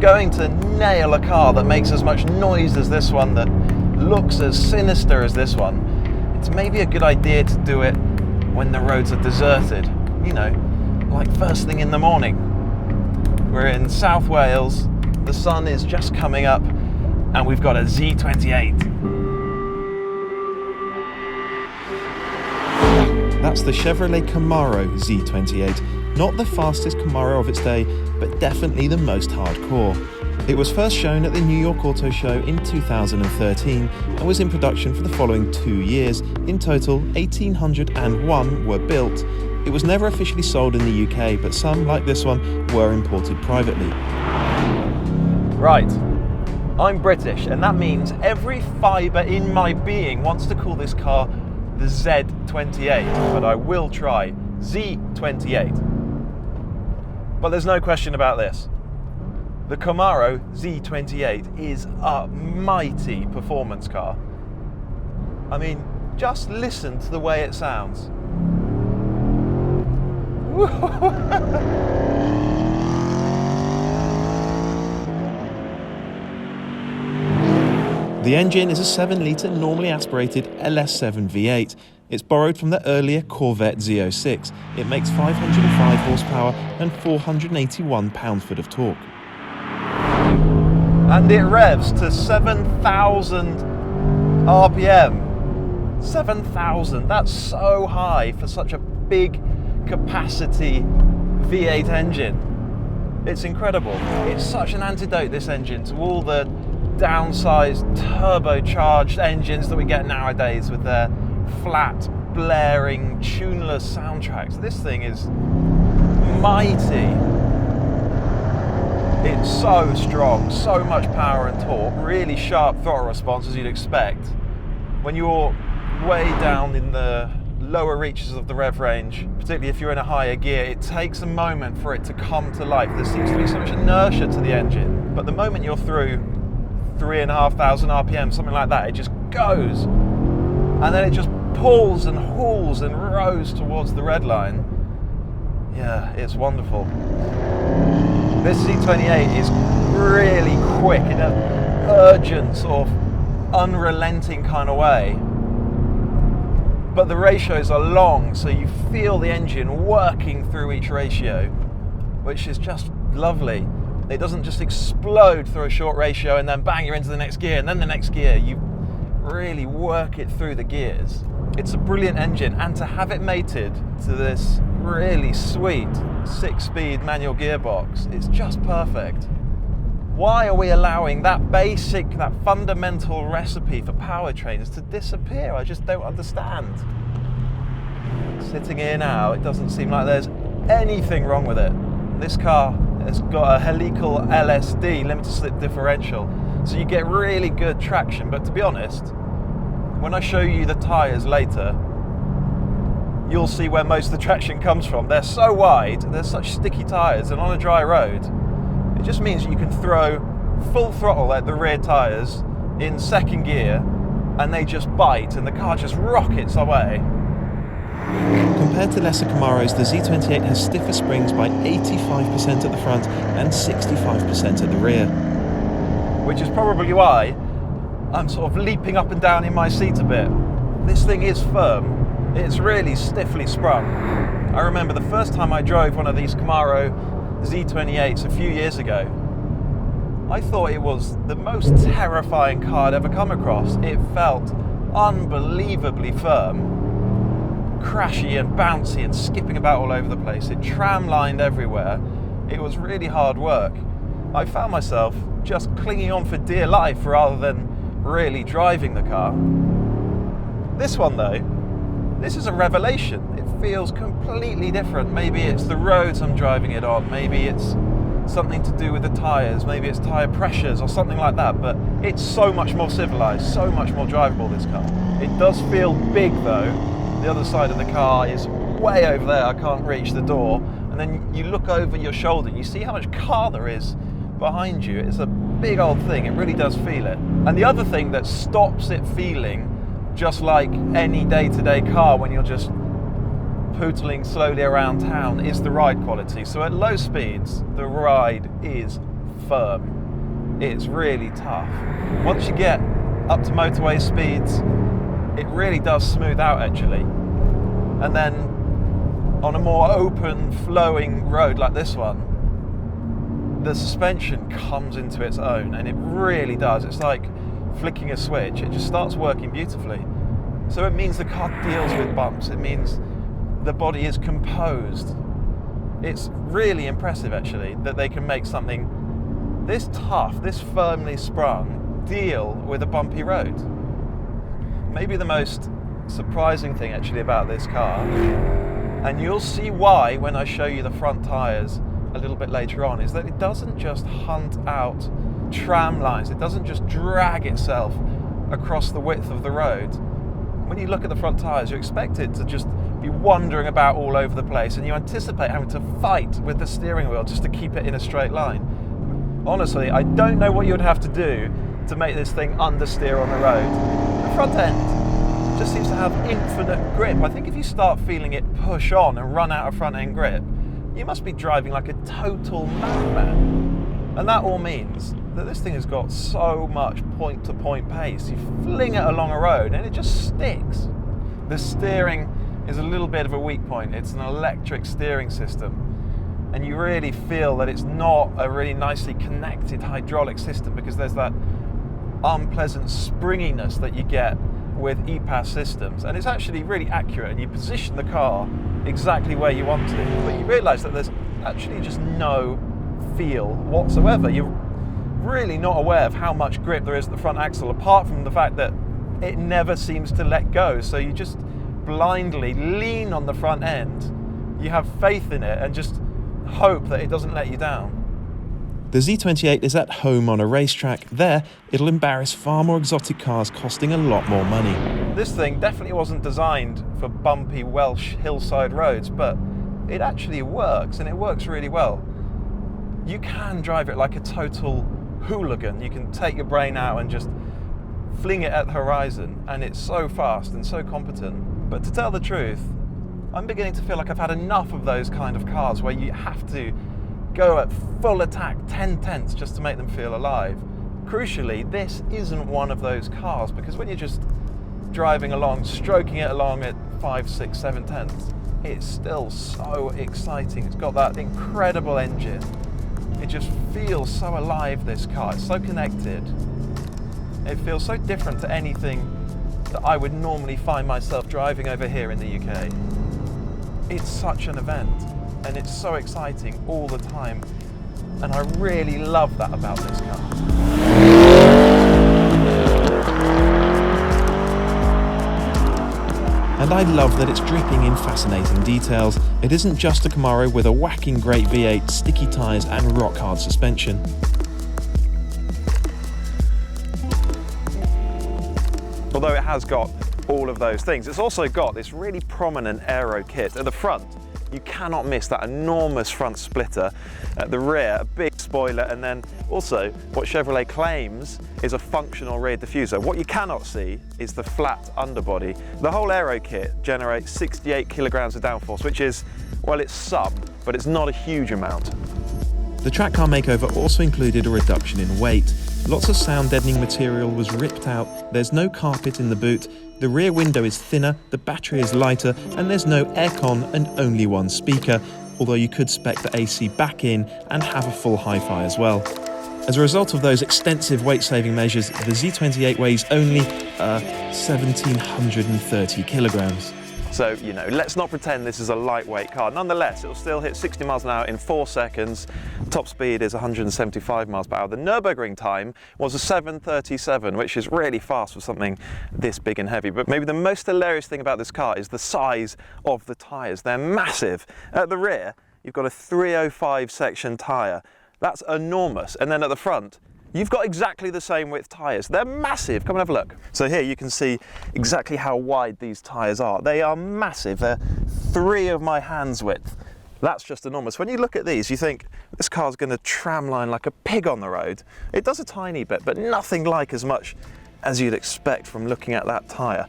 going to nail a car that makes as much noise as this one, that looks as sinister as this one, it's maybe a good idea to do it when the roads are deserted. You know, like first thing in the morning. We're in South Wales, the sun is just coming up, and we've got a Z28. That's the Chevrolet Camaro Z28. Not the fastest Camaro of its day, but definitely the most hardcore. It was first shown at the New York Auto Show in 2013 and was in production for the following 2 years. In total, 1,801 were built. It was never officially sold in the UK, but some, like this one, were imported privately. Right, I'm British, and that means every fibre in my being wants to call this car the Z28, but I will try Z28. But there's no question about this. The Camaro Z28 is a mighty performance car. I mean, just listen to the way it sounds. The engine is a 7-litre normally aspirated LS7 V8. It's borrowed from the earlier Corvette Z06. It makes 505 horsepower and 481 pound-foot of torque. And it revs to 7,000 RPM. 7,000, that's so high for such a big capacity V8 engine. It's incredible. It's such an antidote, this engine, to all the downsized turbocharged engines that we get nowadays with their flat, blaring, tuneless soundtracks. This thing is mighty. It's so strong, so much power and torque, really sharp throttle response as you'd expect. When you're way down in the lower reaches of the rev range, particularly if you're in a higher gear, it takes a moment for it to come to life. There seems to be so much inertia to the engine, but the moment you're through 3,500 RPM, something like that, it just goes. And then it just pulls and hauls and rows towards the red line. Yeah, it's wonderful. This Z28 is really quick in an urgent, sort of unrelenting kind of way. But the ratios are long, so you feel the engine working through each ratio, which is just lovely. It doesn't just explode through a short ratio and then bang, you're into the next gear, and then the next gear. You really work it through the gears. It's a brilliant engine, and to have it mated to this really sweet 6-speed manual gearbox, it's just perfect. Why are we allowing that basic, that fundamental recipe for powertrains to disappear? I just don't understand. Sitting here now, it doesn't seem like there's anything wrong with it. This car has got a helical LSD, limited slip differential, so you get really good traction. But to be honest, when I show you the tyres later, you'll see where most of the traction comes from. They're so wide, they're such sticky tyres, and on a dry road, it just means that you can throw full throttle at the rear tyres in second gear, and they just bite, and the car just rockets away. Compared to lesser Camaros, the Z28 has stiffer springs by 85% at the front and 65% at the rear. Which is probably why I'm sort of leaping up and down in my seat a bit. This thing is firm. It's really stiffly sprung. I remember the first time I drove one of these Camaro Z28s a few years ago, I thought it was the most terrifying car I'd ever come across. It felt unbelievably firm, crashy and bouncy and skipping about all over the place. It tram-lined everywhere. It was really hard work. I found myself just clinging on for dear life rather than really driving the car. This one though, this is a revelation. It feels completely different. Maybe it's the roads I'm driving it on, maybe it's something to do with the tyres, maybe it's tyre pressures or something like that, but it's so much more civilised, so much more drivable, this car. It does feel big though. The other side of the car is way over there, I can't reach the door, and then you look over your shoulder and you see how much car there is behind you. It's a big old thing, it really does feel it. And the other thing that stops it feeling just like any day-to-day car when you're just pootling slowly around town is the ride quality. So at low speeds, the ride is firm. It's really tough. Once you get up to motorway speeds, it really does smooth out actually. And then on a more open, flowing road like this one, the suspension comes into its own, and it really does. It's like flicking a switch. It just starts working beautifully. So it means the car deals with bumps. It means the body is composed. It's really impressive actually that they can make something this tough, this firmly sprung, deal with a bumpy road. Maybe the most surprising thing actually about this car, and you'll see why when I show you the front tyres a little bit later on, is that it doesn't just hunt out tram lines. It doesn't just drag itself across the width of the road. When you look at the front tyres, you expect it to just be wandering about all over the place, and you anticipate having to fight with the steering wheel just to keep it in a straight line. Honestly, I don't know what you would have to do to make this thing understeer on the road. The front end just seems to have infinite grip. I think if you start feeling it push on and run out of front end grip, you must be driving like a total madman. And that all means that this thing has got so much point-to-point pace. You fling it along a road and it just sticks. The steering is a little bit of a weak point. It's an electric steering system, and you really feel that it's not a really nicely connected hydraulic system, because there's that unpleasant springiness that you get with EPAS systems, and it's actually really accurate, and you position the car exactly where you want to, but you realise that there's actually just no feel whatsoever. You're really not aware of how much grip there is at the front axle, apart from the fact that it never seems to let go. So you just blindly lean on the front end, you have faith in it, and just hope that it doesn't let you down. The Z28 is at home on a racetrack. There, it'll embarrass far more exotic cars costing a lot more money. This thing definitely wasn't designed for bumpy Welsh hillside roads, but it actually works, and it works really well. You can drive it like a total hooligan. You can take your brain out and just fling it at the horizon, and it's so fast and so competent. But to tell the truth, I'm beginning to feel like I've had enough of those kind of cars where you have to go at full attack 10/10 just to make them feel alive. Crucially, this isn't one of those cars, because when you're just driving along, stroking it along at 5, 6, 7/10, it's still so exciting. It's got that incredible engine. It just feels so alive, this car. It's so connected. It feels so different to anything that I would normally find myself driving over here in the UK. It's such an event, and it's so exciting all the time, and I really love that about this car. And I love that it's dripping in fascinating details. It isn't just a Camaro with a whacking great V8, sticky tyres and rock hard suspension. Although it has got all of those things, it's also got this really prominent aero kit. At the front, you cannot miss that enormous front splitter. At the rear, a big spoiler, and then also what Chevrolet claims is a functional rear diffuser. What you cannot see is the flat underbody. The whole aero kit generates 68 kilograms of downforce, which is, well, it's some, but it's not a huge amount. The track car makeover also included a reduction in weight. Lots of sound deadening material was ripped out, there's no carpet in the boot, the rear window is thinner, the battery is lighter, and there's no aircon and only one speaker, although you could spec the AC back in and have a full hi-fi as well. As a result of those extensive weight-saving measures, the Z28 weighs only 1,730 kilograms. So, you know, let's not pretend this is a lightweight car. Nonetheless, it'll still hit 60 miles an hour in 4 seconds. Top speed is 175 miles per hour. The Nürburgring time was a 7:37, which is really fast for something this big and heavy. But maybe the most hilarious thing about this car is the size of the tyres. They're massive. At the rear, you've got a 305 section tyre. That's enormous. And then at the front, you've got exactly the same width tyres. They're massive. Come and have a look. So here you can see exactly how wide these tyres are. They are massive. They're 3 of my hand's width. That's just enormous. When you look at these, you think this car's going to tramline like a pig on the road. It does a tiny bit, but nothing like as much as you'd expect from looking at that tyre.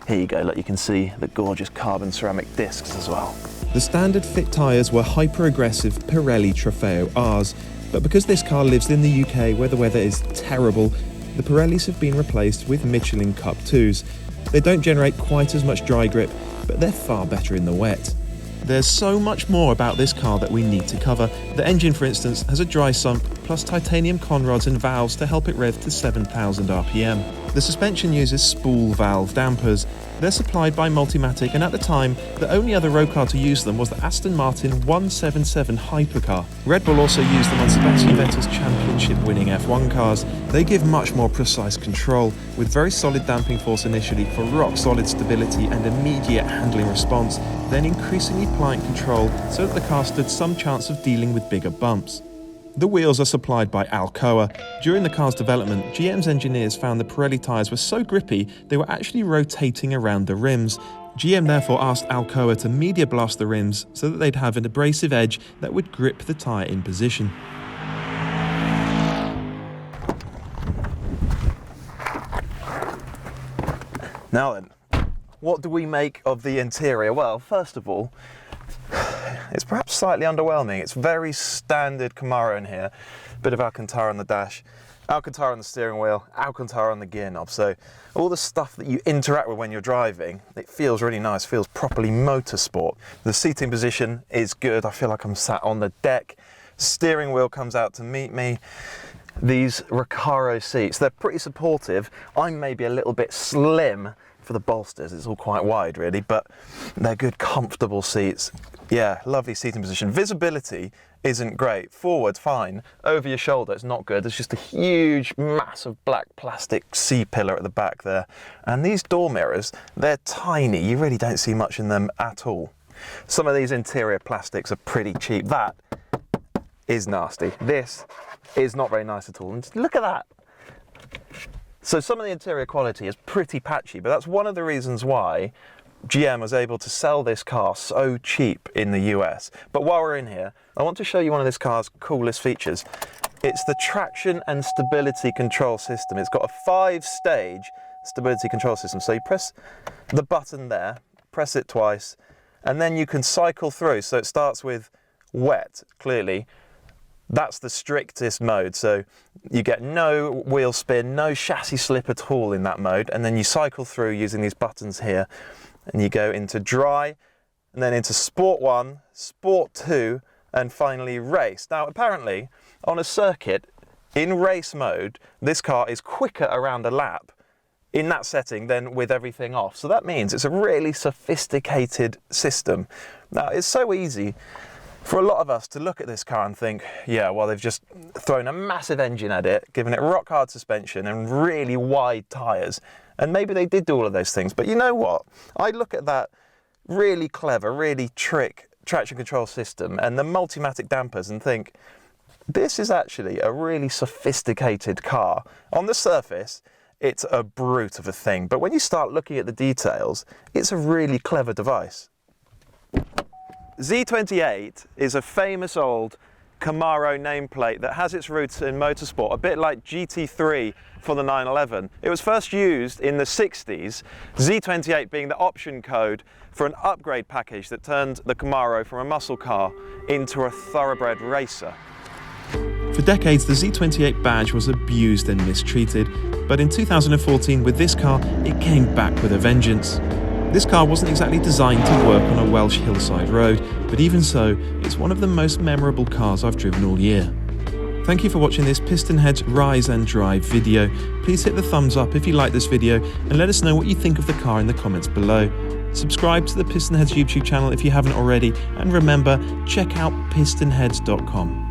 Here you go. Look, you can see the gorgeous carbon ceramic discs as well. The standard fit tyres were hyper-aggressive Pirelli Trofeo Rs. But because this car lives in the UK where the weather is terrible, the Pirellis have been replaced with Michelin Cup 2s. They don't generate quite as much dry grip, but they're far better in the wet. There's so much more about this car that we need to cover. The engine, for instance, has a dry sump, plus titanium conrods and valves to help it rev to 7,000 RPM. The suspension uses spool valve dampers. They're supplied by Multimatic, and at the time, the only other road car to use them was the Aston Martin 177 Hypercar. Red Bull also used them on Sebastian Vettel's championship-winning F1 cars. They give much more precise control, with very solid damping force initially for rock-solid stability and immediate handling response, then increasingly pliant control so that the car stood some chance of dealing with bigger bumps. The wheels are supplied by Alcoa. During the car's development, GM's engineers found the Pirelli tyres were so grippy they were actually rotating around the rims. GM therefore asked Alcoa to media blast the rims so that they'd have an abrasive edge that would grip the tyre in position. Now then, what do we make of the interior? Well, first of all, it's perhaps slightly underwhelming. It's very standard Camaro in here. Bit of Alcantara on the dash, Alcantara on the steering wheel, Alcantara on the gear knob. So all the stuff that you interact with when you're driving, it feels really nice, feels properly motorsport. The seating position is good. I feel like I'm sat on the deck. Steering wheel comes out to meet me. These Recaro seats, they're pretty supportive. I'm maybe a little bit slim for the bolsters. It's all quite wide really, but they're good, comfortable seats. Yeah, lovely seating position. Visibility isn't great. Forward, fine. Over your shoulder, it's not good. There's just a huge, massive black plastic C-pillar at the back there. And these door mirrors, they're tiny. You really don't see much in them at all. Some of these interior plastics are pretty cheap. That is nasty. This is not very nice at all. And just look at that. So some of the interior quality is pretty patchy, but that's one of the reasons why GM was able to sell this car so cheap in the US. But while we're in here, I want to show you one of this car's coolest features. It's the traction and stability control system. It's got a 5-stage stability control system. So you press the button there, press it twice, and then you can cycle through. So it starts with wet, clearly. That's the strictest mode, so you get no wheel spin, no chassis slip at all in that mode, and then you cycle through using these buttons here, and you go into dry, and then into Sport 1, Sport 2, and finally Race. Now apparently, on a circuit, in race mode, this car is quicker around a lap in that setting than with everything off. So that means it's a really sophisticated system. Now it's so easy for a lot of us to look at this car and think, yeah, well, they've just thrown a massive engine at it, given it rock hard suspension and really wide tyres. And maybe they did do all of those things. But you know what? I look at that really clever, really trick traction control system and the Multimatic dampers and think, this is actually a really sophisticated car. On the surface, it's a brute of a thing. But when you start looking at the details, it's a really clever device. Z28 is a famous old Camaro nameplate that has its roots in motorsport, a bit like GT3 for the 911. It was first used in the 60s, Z28 being the option code for an upgrade package that turned the Camaro from a muscle car into a thoroughbred racer. For decades, the Z28 badge was abused and mistreated, but in 2014 with this car, it came back with a vengeance. This car wasn't exactly designed to work on a Welsh hillside road, but even so, it's one of the most memorable cars I've driven all year. Thank you for watching this PistonHeads Rise and Drive video. Please hit the thumbs up if you like this video and let us know what you think of the car in the comments below. Subscribe to the PistonHeads YouTube channel if you haven't already, and remember, check out PistonHeads.com.